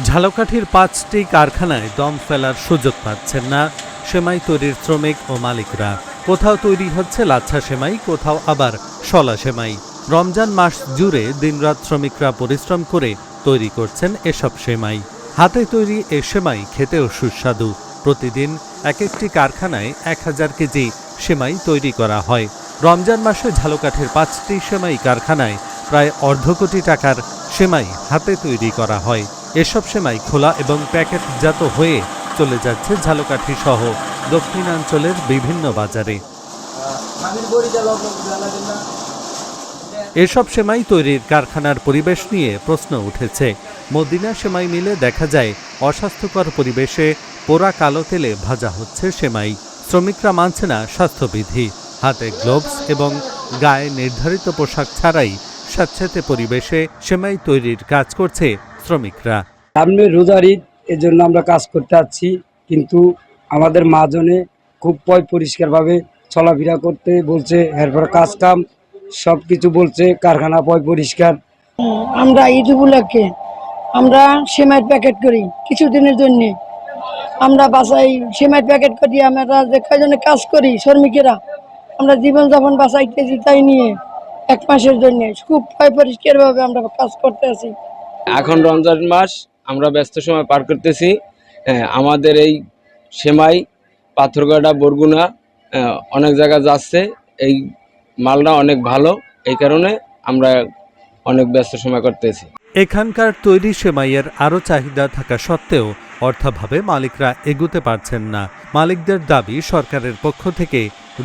ঝালকাঠির ৫টি কারখানায় দম ফেলার সুযোগ পাচ্ছেন না সেমাই তৈরির শ্রমিক ও মালিকরা। কোথাও তৈরি হচ্ছে লাচ্ছা সেমাই, কোথাও আবার শলা সেমাই। রমজান মাস জুড়ে দিনরাত শ্রমিকরা পরিশ্রম করে তৈরি করছেন এসব সেমাই। হাতে তৈরি এ সেমাই খেতেও সুস্বাদু। প্রতিদিন এক একটি কারখানায় ১,০০০ কেজি সেমাই তৈরি করা হয়। রমজান মাসে ঝালকাঠির ৫টি সেমাই কারখানায় প্রায় অর্ধ কোটি টাকার সেমাই হাতে তৈরি করা হয়। এসব সেমাই খোলা এবং প্যাকেটজাত হয়ে চলে যাচ্ছে ঝালকাঠি সহ দক্ষিণাঞ্চলের বিভিন্ন বাজারে। এসব সেমাই তৈরির কারখানার পরিবেশ নিয়ে প্রশ্ন উঠেছে। মদিনা সেমাই মিলে দেখা যায় অস্বাস্থ্যকর পরিবেশে পোড়া কালো তেলে ভাজা হচ্ছে সেমাই। শ্রমিকরা মানছে না স্বাস্থ্যবিধি। হাতে গ্লোভস এবং গায়ে নির্ধারিত পোশাক ছাড়াই স্যাঁতসেঁতে পরিবেশে সেমাই তৈরির কাজ করছে শ্রমিকরা। সামনে রোজার ঈদ, এর জন্য আমরা কাজ করতে যাচ্ছি, কিন্তু আমাদের মাজনে খুব পরিষ্কারভাবে চলাফেরা করতে বলছে। এরপর কাজ কাম সব কিছু বলছে, কারখানা পরিষ্কার। আমরা ঈদ উপলক্ষে আমরা সেমাইয়ের প্যাকেট করি কিছুদিনের জন্য। আমরা বাসায় সেমাইয়ের প্যাকেট করি। আমরা যে কয়জনে কাজ করি শ্রমিকেরা, আমরা জীবনযাপন বাঁচাইতেছি তাই নিয়ে 1 মাসের জন্য খুব পরিষ্কারভাবে আমরা কাজ করতে আছি। এখন রমজান মাস, আমরা ব্যস্ত সময় পার করতেছি। আমাদের এই সেমাই পাথরঘাটা, বরগুনা অনেক জায়গা যাচ্ছে। এই মালটা অনেক ভালো, এই কারণে আমরা অনেক ব্যস্ত সময় করতেছি। এখানকার তৈরি সেমাইয়ের আরও চাহিদা থাকা সত্ত্বেও অর্থাভাবে মালিকরা এগুতে পারছেন না। মালিকদের দাবি সরকারের পক্ষ থেকে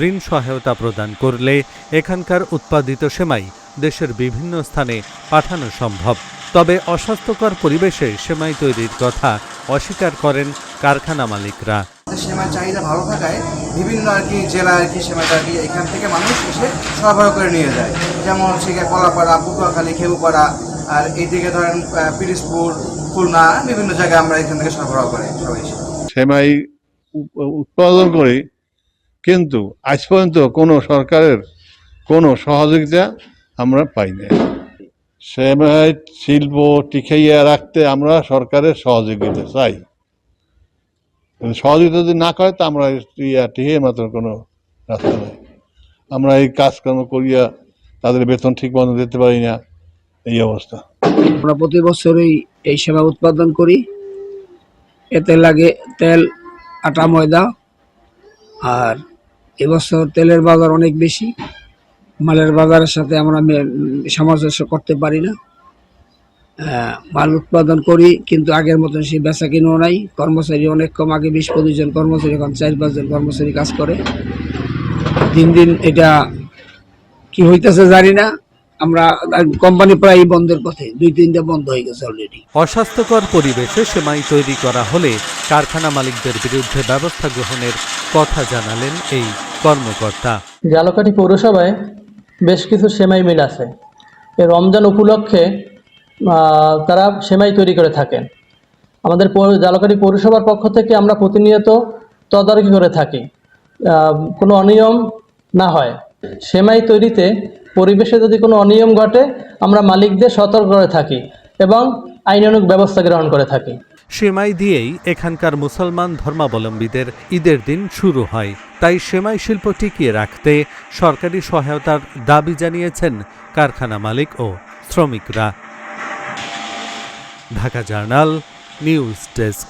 ঋণ সহায়তা প্রদান করলে এখানকার উৎপাদিত সেমাই দেশের বিভিন্ন স্থানে পাঠানো সম্ভব। তবে অস্বাস্থ্যকর পরিবেশে সেমাই তৈরির কথা অস্বীকার করেন কারখানা মালিকরা। সেমাই চাহিদা ভালো থাকায় বিভিন্ন জেলা সেমাইটা এখান থেকে মানুষ এসে সরবরাহ করে নিয়ে যায়। যেমন হচ্ছে কলাপাড়া, পটুয়াখালী, খেপুপাড়া, আর এইদিকে ধরেন পিরিজপুর, খুলনা, বিভিন্ন জায়গায় আমরা এখান থেকে সরবরাহ করে সবাই সেমাই উৎপাদন করি, কিন্তু আজ পর্যন্ত কোনো সরকারের কোনো সহযোগিতা আমরা পাই না। সেমাই শিল্প টিকাইয়া রাখতে আমরা সরকারের সহযোগিতা চাই। সহযোগিতা যদি না করে তা আমরা টিকে মাত্র কোনো রাস্তা নেই। আমরা এই কাজকর্ম করিয়া তাদের বেতন ঠিক মতো দিতে পারি না, এই অবস্থা। আমরা প্রতি বছরই এই সেমাই উৎপাদন করি। এতে লাগে তেল, আটা, ময়দা। আর এবছর তেলের বাজার অনেক বেশি, মালের বাজারের সাথে আমরা সামঞ্জস্য করতে পারি না। মাল উৎপাদন করি, কিন্তু আগের মতন সেই বেচা কিনেও নাই। কর্মচারী অনেক কম। আগে 20-25 জন কর্মচারী, এখন 4-5 জন কর্মচারী কাজ করে। দিন দিন এটা কি হইতেছে জানি না। আমরা কোম্পানি প্রায় বন্ধের পথে, 2-3টা বন্ধ হয়ে গেছে অলরেডি। অস্বাস্থ্যকর পরিবেশে সেমাই তৈরি করা হলে কারখানা মালিকদের বিরুদ্ধে ব্যবস্থা গ্রহণের কথা জানালেন এই কর্মকর্তা। ঝালকাঠি পৌরসভায় বেশ কিছু সেমাই মিল আছে। এই রমজান উপলক্ষে তারা সেমাই তৈরি করে থাকেন। আমাদের ঝালকাঠি পৌরসভার পক্ষ থেকে আমরা প্রতিনিয়ত তদারকি করে থাকি, কোনো অনিয়ম না হয়। সেমাই তৈরিতে পরিবেশে যদি কোনো অনিয়ম ঘটে, আমরা মালিকদের সতর্ক করে থাকি এবং আইনানুগ ব্যবস্থা গ্রহণ করে থাকি। সেমাই দিয়েই এখানকার মুসলমান ধর্মাবলম্বীদের ঈদের দিন শুরু হয়। তাই সেমাই শিল্প টিকিয়ে রাখতে সরকারি সহায়তার দাবি জানিয়েছেন কারখানা মালিক ও শ্রমিকরা। Dhaka journal news desk.